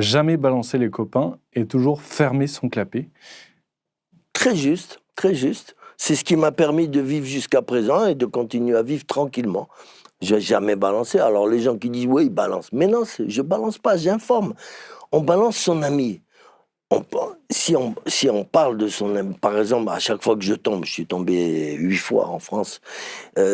jamais balancer les copains et toujours fermer son clapet. Très juste, très juste. C'est ce qui m'a permis de vivre jusqu'à présent et de continuer à vivre tranquillement. Je n'ai jamais balancé. Alors les gens qui disent oui, ils balancent. Mais non, je balance pas, j'informe. On balance son ami. Si on parle de son ami, par exemple, à chaque fois que je tombe, je suis tombé 8 fois en France,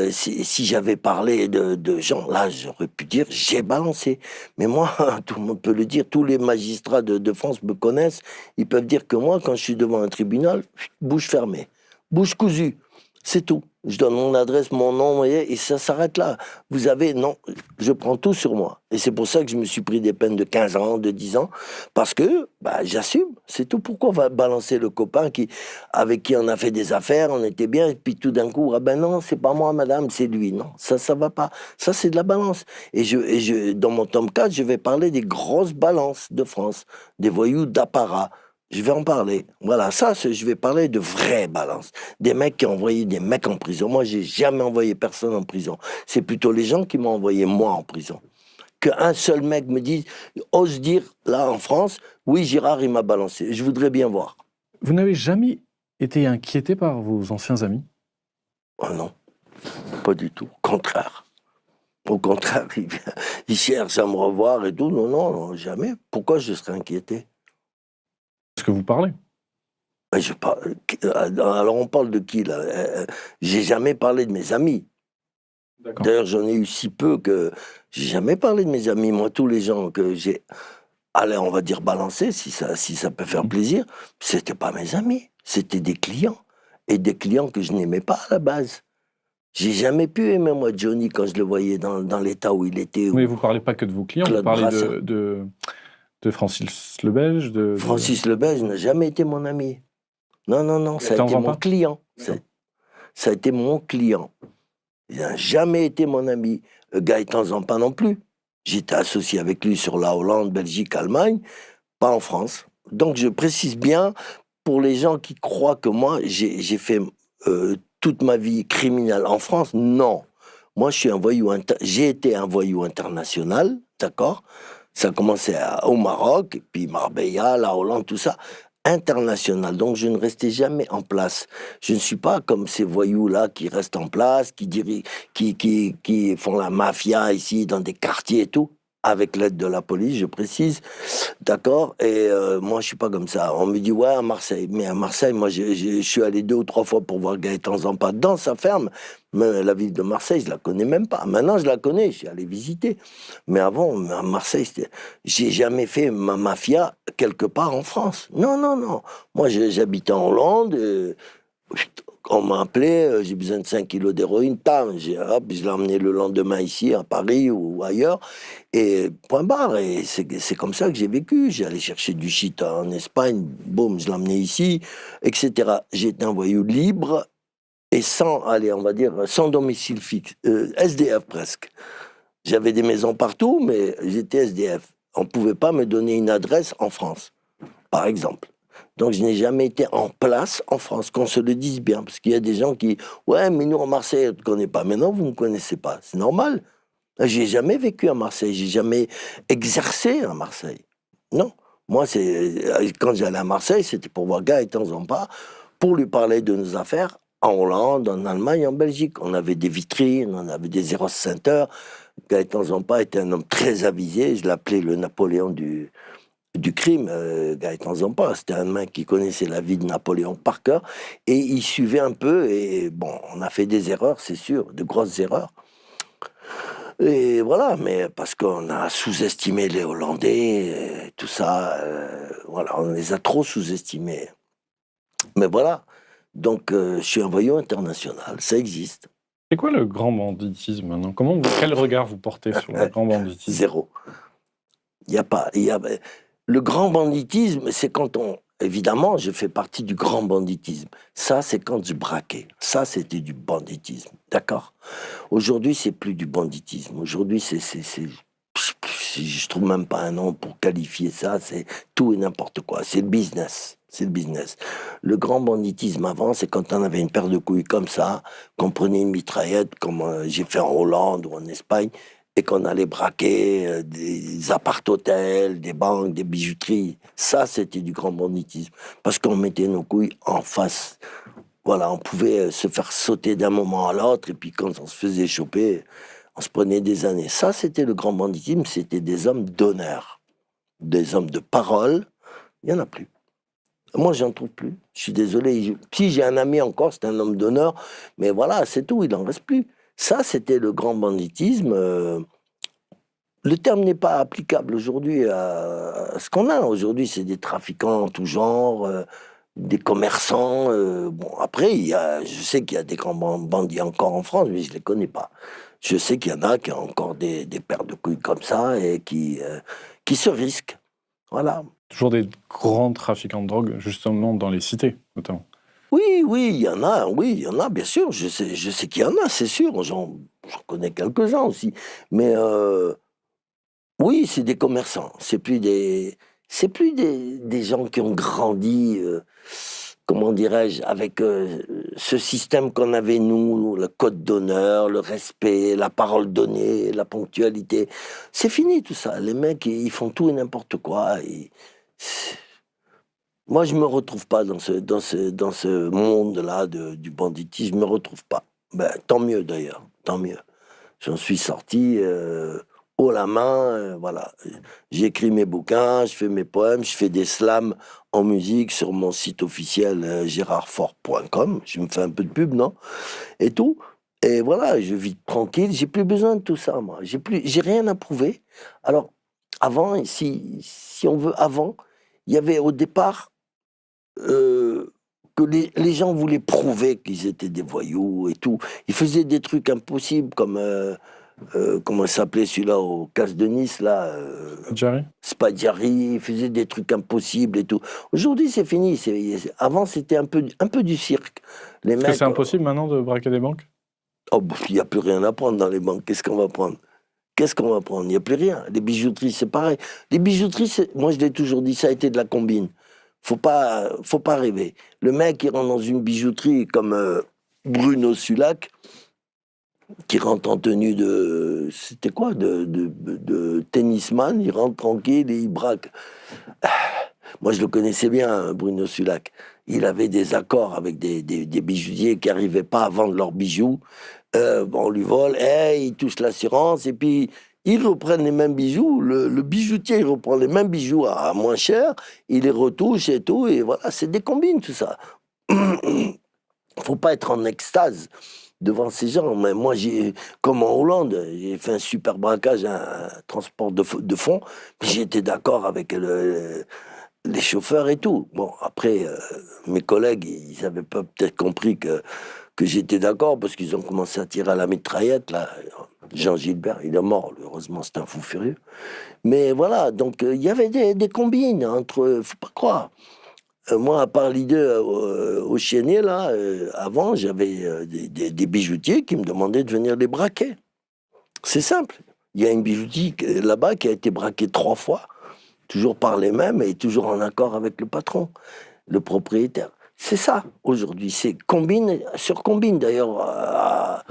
si j'avais parlé de gens, là, j'aurais pu dire j'ai balancé. Mais moi, tout le monde peut le dire, tous les magistrats de France me connaissent, ils peuvent dire que moi, quand je suis devant un tribunal, bouche fermée, bouche cousue, c'est tout. Je donne mon adresse, mon nom, et ça s'arrête là. Vous avez, non, je prends tout sur moi. Et c'est pour ça que je me suis pris des peines de 15 ans, de 10 ans, parce que j'assume, c'est tout. Pourquoi on va balancer le copain avec qui on a fait des affaires, on était bien, et puis tout d'un coup, ah ben non, c'est pas moi, madame, c'est lui. Non, ça va pas. Ça, c'est de la balance. Dans mon tome 4, je vais parler des grosses balances de France, des voyous d'apparat. Je vais en parler. Voilà, je vais parler de vraies balances. Des mecs qui ont envoyé des mecs en prison. Moi, j'ai jamais envoyé personne en prison. C'est plutôt les gens qui m'ont envoyé moi en prison. Qu'un seul mec me dise, ose dire, là, en France, oui, Girard, il m'a balancé. Je voudrais bien voir. Vous n'avez jamais été inquiété par vos anciens amis? Oh non, pas du tout. Au contraire. Au contraire, il cherche à me revoir et tout. Non, non, non, jamais. Pourquoi je serais inquiété? Est-ce que vous parlez? Alors, on parle de qui, là? J'ai jamais parlé de mes amis. D'accord. D'ailleurs, j'en ai eu si peu que j'ai jamais parlé de mes amis. Moi, tous les gens que j'ai, allez, on va dire balancés, si ça peut faire plaisir, c'était pas mes amis, c'était des clients. Et des clients que je n'aimais pas à la base. J'ai jamais pu aimer, moi, Johnny, quand je le voyais dans l'état où il était. Mais vous parlez pas que de vos clients, Claude vous parlez Brassens. de Francis le Belge, Francis le Belge n'a jamais été mon ami. Non, non, non, ça a Gaëtan été mon Zampa? client. Ça a été mon client. Il n'a jamais été mon ami. Gaëtan Zampa non plus. J'étais associé avec lui sur la Hollande, Belgique, Allemagne, pas en France. Donc je précise bien, pour les gens qui croient que moi, j'ai fait toute ma vie criminelle en France, non. Moi, j'ai été un voyou international, d'accord? Ça a commencé au Maroc, puis Marbella, la Hollande, tout ça. International. Donc, je ne restais jamais en place. Je ne suis pas comme ces voyous-là qui restent en place, qui font la mafia ici dans des quartiers et tout, avec l'aide de la police, je précise. D'accord? Et moi, je suis pas comme ça. On me dit, ouais, à Marseille. Mais à Marseille, moi, je suis allé 2 ou 3 fois pour voir Gaëtan Zampa dans sa ferme. Mais la ville de Marseille, je la connais même pas. Maintenant, je la connais, je suis allé visiter. Mais avant, à Marseille, j'ai jamais fait ma mafia quelque part en France. Non, non, non. Moi, j'habitais en Hollande. On m'a appelé, j'ai besoin de 5 kilos d'héroïne, je l'ai emmené le lendemain ici, à Paris ou ailleurs, et point barre, et c'est comme ça que j'ai vécu. J'ai allé chercher du shit en Espagne, boum, je l'ai emmené ici, etc. J'étais un voyou libre et sans, allez, on va dire, sans domicile fixe, SDF presque. J'avais des maisons partout, mais j'étais SDF. On ne pouvait pas me donner une adresse en France, par exemple. Donc, je n'ai jamais été en place en France, qu'on se le dise bien. Parce qu'il y a des gens qui, ouais, mais nous, en Marseille, on ne connaît pas. Mais non, vous ne connaissez pas. C'est normal. J'ai jamais vécu à Marseille. J'ai jamais exercé à Marseille. Non. Moi, quand j'allais à Marseille, c'était pour voir Gaëtan Zampa, pour lui parler de nos affaires en Hollande, en Allemagne, en Belgique. On avait des vitrines, on avait des Eros Center. Gaëtan Zampa était un homme très avisé. Je l'appelais le Napoléon du crime, Gaëtan Zampa. C'était un mec qui connaissait la vie de Napoléon par cœur et il suivait un peu. Et bon, on a fait des erreurs, c'est sûr, de grosses erreurs. Et voilà, mais parce qu'on a sous-estimé les Hollandais, et tout ça, voilà, on les a trop sous-estimés. Mais voilà, donc je suis un voyou international, ça existe. C'est quoi le grand banditisme maintenant? Quel regard vous portez sur le grand banditisme? Zéro. Il y a pas. Le grand banditisme, c'est quand on. Évidemment, je fais partie du grand banditisme. Ça, c'est quand je braquais. Ça, c'était du banditisme. D'accord? Aujourd'hui, c'est plus du banditisme. Aujourd'hui, je trouve même pas un nom pour qualifier ça. C'est tout et n'importe quoi. C'est le business. C'est le business. Le grand banditisme avant, c'est quand on avait une paire de couilles comme ça, qu'on prenait une mitraillette, comme j'ai fait en Hollande ou en Espagne, et qu'on allait braquer des appart-hôtels, des banques, des bijouteries. Ça, c'était du grand banditisme. Parce qu'on mettait nos couilles en face. Voilà, on pouvait se faire sauter d'un moment à l'autre, et puis quand on se faisait choper, on se prenait des années. Ça, c'était le grand banditisme, c'était des hommes d'honneur, des hommes de parole. Il n'y en a plus. Moi, j'en trouve plus. Je suis désolé. Si j'ai un ami encore, c'est un homme d'honneur, mais voilà, c'est tout, il n'en reste plus. Ça, c'était le grand banditisme. Le terme n'est pas applicable aujourd'hui à ce qu'on a. Aujourd'hui, c'est des trafiquants en tout genre, des commerçants. Bon, après, je sais qu'il y a des grands bandits encore en France, mais je ne les connais pas. Je sais qu'il y en a qui ont encore des paires de couilles comme ça et qui se risquent. Voilà. Toujours des grands trafiquants de drogue, justement dans les cités, notamment. Oui, il y en a, bien sûr. Je sais qu'il y en a, c'est sûr. J'en connais quelques-uns aussi. Mais oui, c'est des commerçants. C'est plus des gens qui ont grandi, comment dirais-je, avec ce système qu'on avait nous, le code d'honneur, le respect, la parole donnée, la ponctualité. C'est fini tout ça. Les mecs, ils font tout et n'importe quoi. Moi, je me retrouve pas dans ce monde-là du banditisme. Je me retrouve pas. Ben, tant mieux d'ailleurs, tant mieux. J'en suis sorti haut la main, voilà. J'écris mes bouquins, je fais mes poèmes, je fais des slams en musique sur mon site officiel gérardfort.com. Je me fais un peu de pub, non? Et tout. Et voilà, je vis tranquille. J'ai plus besoin de tout ça, moi. J'ai rien à prouver. Alors, avant, si on veut, avant, il y avait au départ que les gens voulaient prouver qu'ils étaient des voyous et tout. Ils faisaient des trucs impossibles comme comment s'appelait celui-là au Casse de Nice là Spaggiari. Ils faisaient des trucs impossibles et tout. Aujourd'hui, c'est fini. Avant, c'était un peu du cirque. Est-ce que c'est impossible maintenant de braquer des banques? Oh, il n'y a plus rien à prendre dans les banques. Qu'est-ce qu'on va prendre? Il n'y a plus rien. Les bijouteries, c'est pareil. Les bijouteries, moi je l'ai toujours dit, ça a été de la combine. Faut pas rêver. Le mec, il rentre dans une bijouterie comme Bruno Sulac, qui rentre en tenue c'était quoi, de tennisman, il rentre tranquille et il braque. Moi, je le connaissais bien, Bruno Sulac. Il avait des accords avec des bijoutiers qui n'arrivaient pas à vendre leurs bijoux. On lui vole, il touche l'assurance, et puis ils reprennent les mêmes bijoux. Le bijoutier, il reprend les mêmes bijoux à moins cher, il les retouche et tout, et voilà, c'est des combines, tout ça. Faut pas être en extase devant ces gens. Mais moi, comme en Hollande, j'ai fait un super braquage, un transport de fonds, puis j'étais d'accord avec les chauffeurs et tout. Bon, après, mes collègues, ils avaient pas peut-être compris que j'étais d'accord, parce qu'ils ont commencé à tirer à la mitraillette, là. Jean Gilbert, il est mort, heureusement, c'est un fou furieux. Mais voilà, donc il y avait des combines entre... faut pas croire. Moi, à part l'idée au Chénier, là, avant, j'avais des bijoutiers qui me demandaient de venir les braquer. C'est simple. Il y a une bijouterie là-bas qui a été braquée 3 fois, toujours par les mêmes et toujours en accord avec le patron, le propriétaire. C'est ça, aujourd'hui. C'est combine sur combine. D'ailleurs,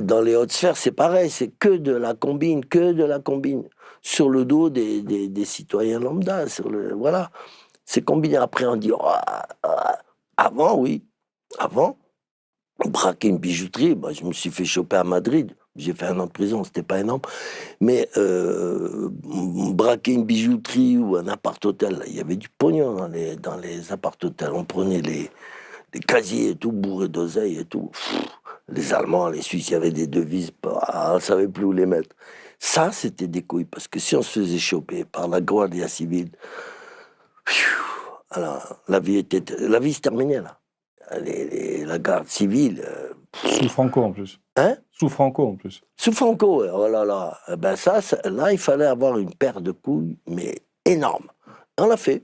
dans les hautes sphères, c'est pareil. C'est que de la combine, sur le dos des citoyens lambda. Voilà. C'est combiné. Après, on dit, avant, oui. Avant, braquer une bijouterie, je me suis fait choper à Madrid. J'ai fait 1 an de prison, c'était pas énorme. Mais braquer une bijouterie ou un appart-hôtel, il y avait du pognon dans les appart-hôtels. On prenait les casiers et tout, bourrés d'oseille et tout. Les Allemands, les Suisses, il y avait des devises, on ne savait plus où les mettre. Ça, c'était des couilles, parce que si on se faisait choper par la Guardia Civile, alors, la vie se terminait, là. La garde civile... Sous Franco, en plus. Hein? Sous Franco, en plus. Sous Franco, ouais. Oh là là. Ben là, il fallait avoir une paire de couilles, mais énorme. On l'a fait.